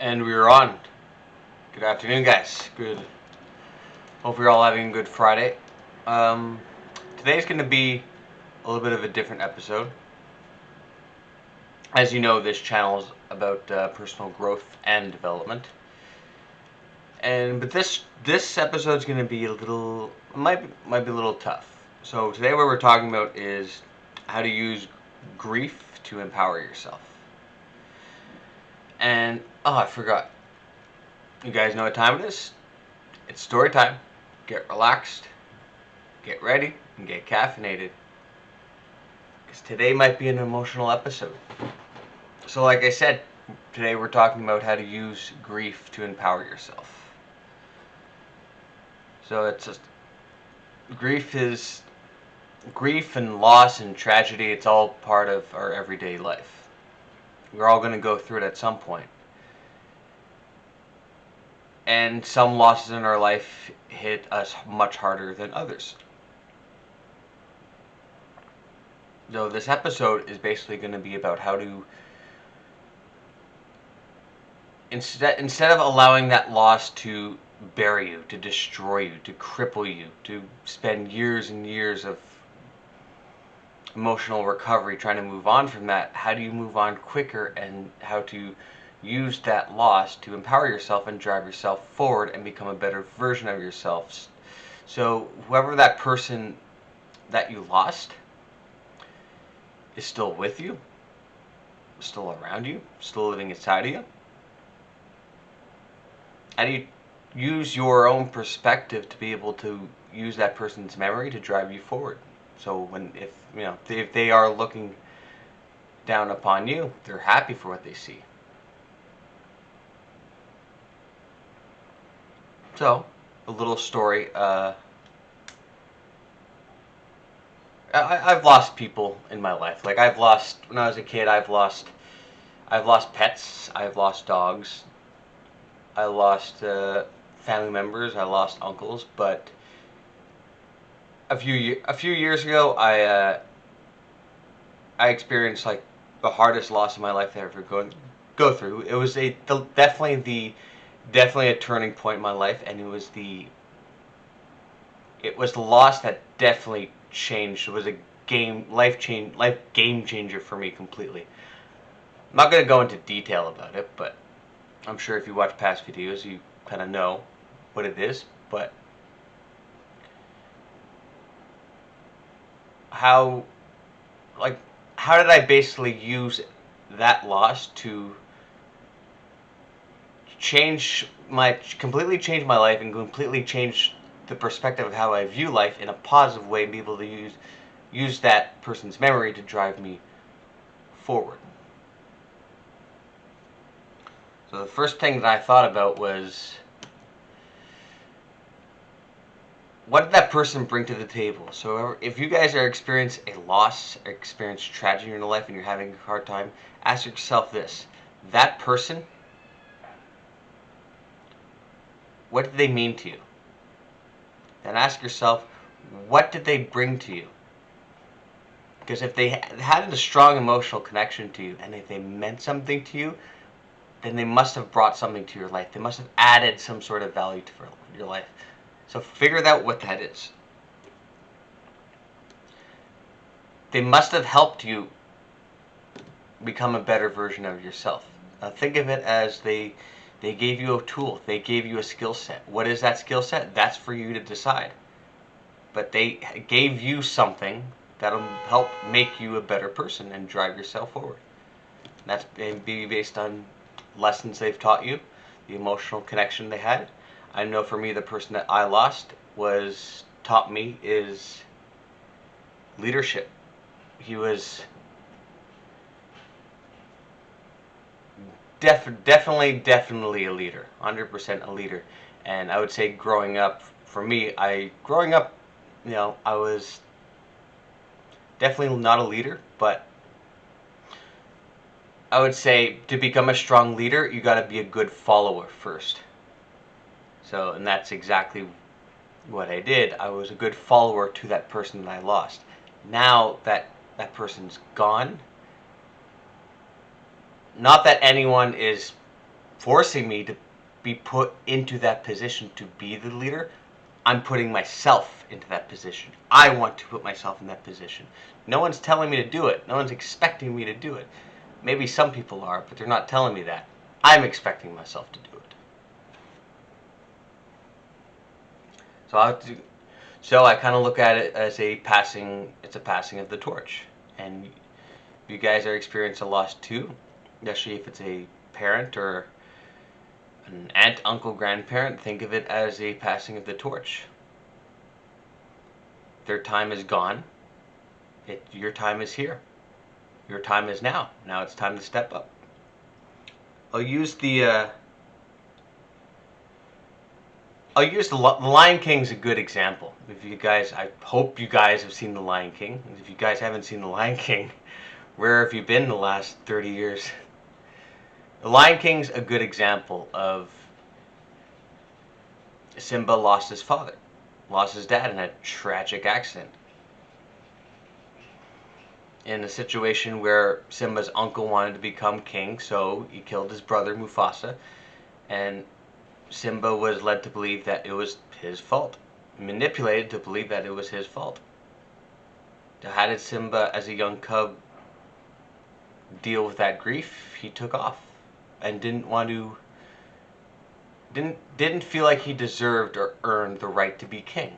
And we are on. Good afternoon, guys. Good. Hope you're all having a good Friday. Um, Today's going to be a little bit of a different episode. As you know, this channel is about personal growth and development. But this episode is going to be a little might be a little tough. So today, what we're talking about is how to use grief to empower yourself. And I forgot. You guys know what time it is? It's story time. Get relaxed, get ready, and get caffeinated. Because today might be an emotional episode. So, like I said, today we're talking about how to use grief to empower yourself. So it's just grief and loss and tragedy. It's all part of our everyday life. We're all going to go through it at some point. And some losses in our life hit us much harder than others. So this episode is basically going to be about how to instead of allowing that loss to bury you, to destroy you, to cripple you, to spend years and years of emotional recovery trying to move on from that, how do you move on quicker, and how to use that loss to empower yourself and drive yourself forward and become a better version of yourself. So whoever that person that you lost is still with you, still around you, still living inside of you. How do you use your own perspective to be able to use that person's memory to drive you forward? So if they are looking down upon you, they're happy for what they see. So, a little story. I've lost people in my life. Like when I was a kid, I've lost pets. I've lost dogs. I lost family members. I lost uncles. But a few years ago, I experienced like the hardest loss of my life to ever go through. It was definitely a turning point in my life, and it was the loss that definitely changed. It was a life game changer for me completely. I'm not going to go into detail about it, but I'm sure if you watch past videos, you kind of know what it is. But how did I basically use that loss to completely change my life and completely change the perspective of how I view life in a positive way, and be able to use that person's memory to drive me forward. So the first thing that I thought about was, what did that person bring to the table? So if you guys are experiencing a loss, or experience tragedy in your life, and you're having a hard time, ask yourself this: that person, what did they mean to you? Then ask yourself, what did they bring to you? Because if they had a strong emotional connection to you, and if they meant something to you, then they must have brought something to your life. They must have added some sort of value to your life. So figure out what that is. They must have helped you become a better version of yourself. Now think of it as they gave you a tool. They gave you a skill set. What is that skill set? That's for you to decide. But they gave you something that'll help make you a better person and drive yourself forward. That's be based on lessons they've taught you, the emotional connection they had. I know for me, the person that I lost taught me is leadership. He was definitely a leader, 100% a leader. And I would say growing up, I was definitely not a leader, but I would say to become a strong leader, you got to be a good follower first. So, and that's exactly what I did. I was a good follower to that person that I lost. Now that person's gone, not that anyone is forcing me to be put into that position to be the leader. I'm putting myself into that position. I want to put myself in that position. No one's telling me to do it. No one's expecting me to do it. Maybe some people are, but they're not telling me that. I'm expecting myself to do it. So I kind of look at it as it's a passing of the torch. And if you guys are experiencing a loss too, especially if it's a parent or an aunt, uncle, grandparent, think of it as a passing of the torch. Their time is gone. Your time is here. Your time is now. Now it's time to step up. I'll use the Lion King's a good example. If you guys, I hope you guys have seen the Lion King. If you guys haven't seen the Lion King, where have you been the last 30 years? The Lion King's a good example of Simba lost his father, lost his dad in a tragic accident. In a situation where Simba's uncle wanted to become king, so he killed his brother Mufasa, and Simba was led to believe that it was his fault, manipulated to believe that it was his fault. So how did Simba, as a young cub, deal with that grief? He took off and didn't feel like he deserved or earned the right to be king,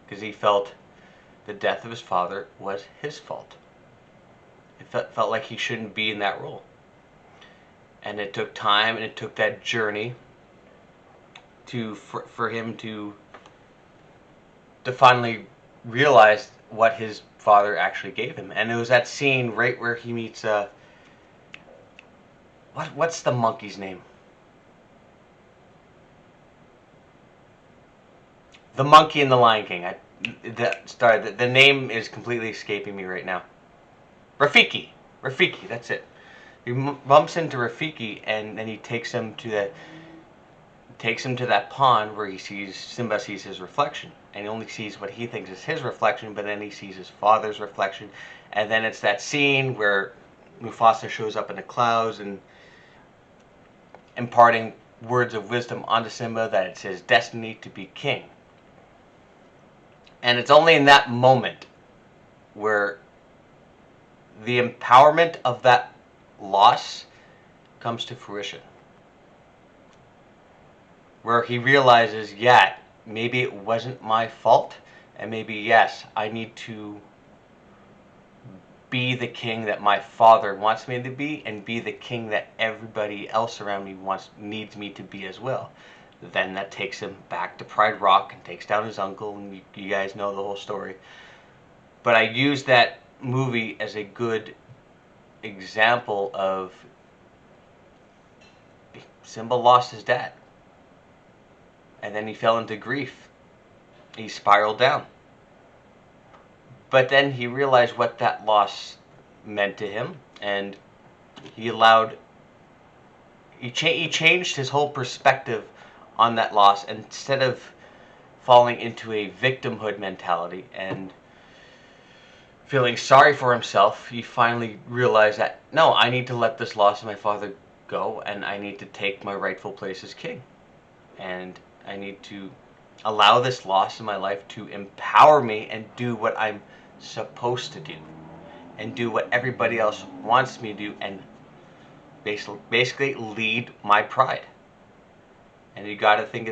because he felt the death of his father was his fault. It felt like he shouldn't be in that role. And it took time, and it took that journey for him to finally realize what his father actually gave him. And it was that scene right where he meets what's the monkey's name? The monkey in the Lion King. The name is completely escaping me right now. Rafiki. Rafiki, that's it. He bumps into Rafiki, and then he takes him to that pond where Simba sees his reflection, and he only sees what he thinks is his reflection, but then he sees his father's reflection, and then it's that scene where Mufasa shows up in the clouds and imparting words of wisdom onto Simba that it's his destiny to be king. And it's only in that moment where the empowerment of that loss comes to fruition. Where he realizes, yeah, maybe it wasn't my fault, and maybe, yes, I need to be the king that my father wants me to be, and be the king that everybody else around me needs me to be as well. Then that takes him back to Pride Rock and takes down his uncle, and you guys know the whole story. But I use that movie as a good example of Simba lost his dad, and then he fell into grief. He spiraled down. But then he realized what that loss meant to him, and he changed his whole perspective on that loss. And instead of falling into a victimhood mentality and feeling sorry for himself, he finally realized that, no, I need to let this loss of my father go, and I need to take my rightful place as king. And I need to allow this loss in my life to empower me and do what I'm supposed to do, and do what everybody else wants me to do, and basically lead my pride. And you got to think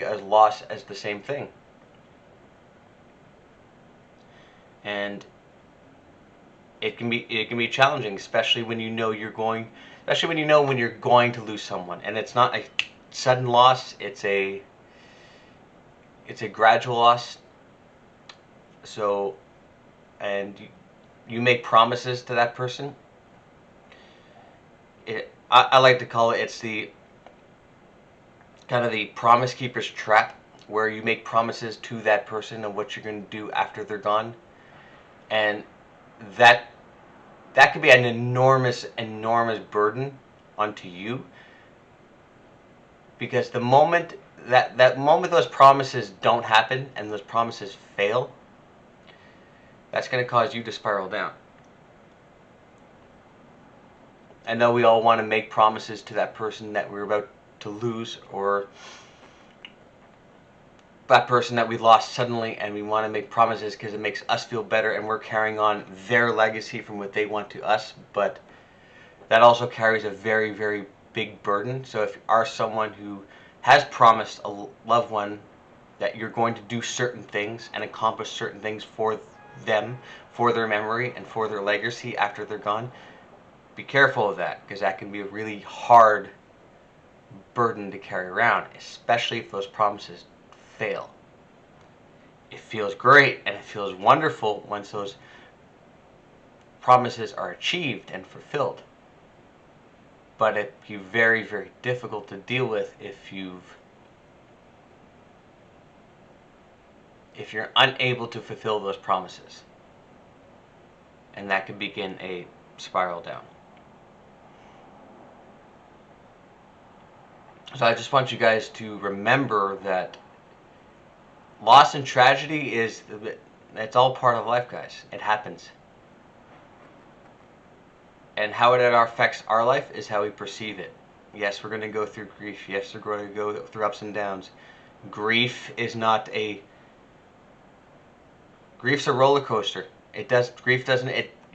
of loss as the same thing. And it can be challenging, especially when you know when you're going to lose someone, and it's not a sudden loss. It's a gradual loss. So, and you make promises to that person. I like to call it's the kind of the promise keeper's trap, where you make promises to that person of what you're going to do after they're gone, and that could be an enormous burden onto you, because the moment that moment those promises don't happen and those promises fail, that's going to cause you to spiral down. I know we all want to make promises to that person that we're about to lose, or that person that we lost suddenly, and we want to make promises because it makes us feel better and we're carrying on their legacy from what they want to us. But that also carries a very, very big burden. So if you are someone who has promised a loved one that you're going to do certain things and accomplish certain things for them, for their memory and for their legacy after they're gone, be careful of that, because that can be a really hard burden to carry around, especially if those promises fail. It feels great and it feels wonderful once those promises are achieved and fulfilled, but it'd be very, very difficult to deal with if you're unable to fulfill those promises, and that could begin a spiral down. So I just want you guys to remember that loss and tragedy it's all part of life, guys. It happens. And how it affects our life is how we perceive it. Yes, we're going to go through grief. Yes, we're going to go through ups and downs. Grief's a roller coaster. You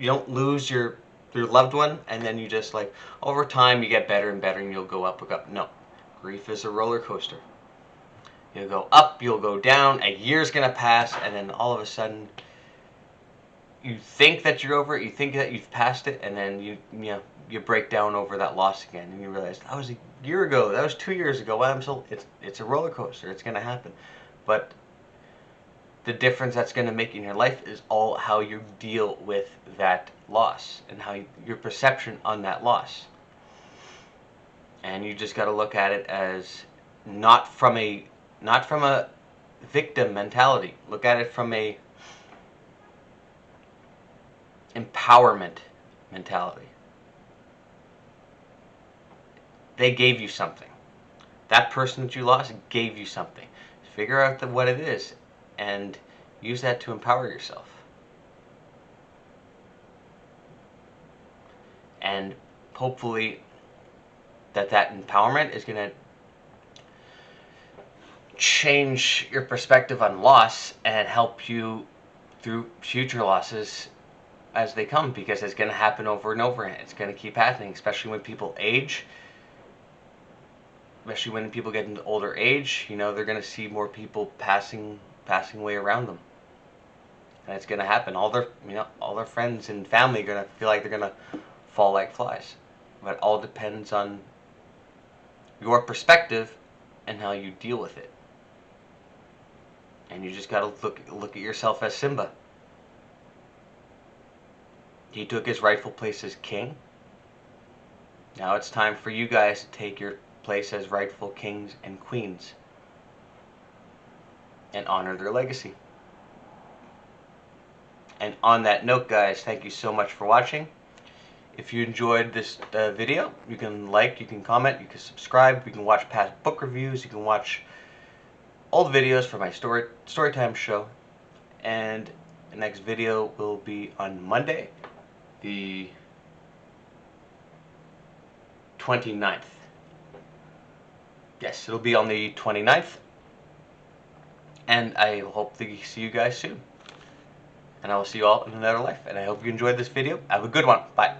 don't lose your loved one and then you just, like, over time you get better and better and you'll go up, look up. No. Grief is a roller coaster. You'll go up, you'll go down, a year's going to pass, and then all of a sudden you think that you're over it, you think that you've passed it, and then you break down over that loss again, and you realize that was a year ago, that was 2 years ago. It's a roller coaster. It's going to happen, but the difference that's going to make in your life is all how you deal with that loss and how your perception on that loss. And you just got to look at it as not from a victim mentality. Look at it from a empowerment mentality. They gave you something. That person that you lost gave you something. Figure out what it is and use that to empower yourself. And hopefully that empowerment is going to change your perspective on loss and help you through future losses as they come, because it's going to happen over and over, and it's going to keep happening, especially when people age, especially when people get into older age. They're going to see more people passing away around them, and it's going to happen. All their friends and family are going to feel like they're going to fall like flies. But it all depends on your perspective and how you deal with it. And you just got to look at yourself as Simba. He took his rightful place as king. Now it's time for you guys to take your place as rightful kings and queens and honor their legacy. And on that note, guys, thank you so much for watching. If you enjoyed this video, you can like, you can comment, you can subscribe, you can watch past book reviews, you can watch old videos for my storytime show. And the next video will be on Monday, the 29th. Yes, it'll be on the 29th. And I hope to see you guys soon. And I will see you all in another life. And I hope you enjoyed this video. Have a good one. Bye.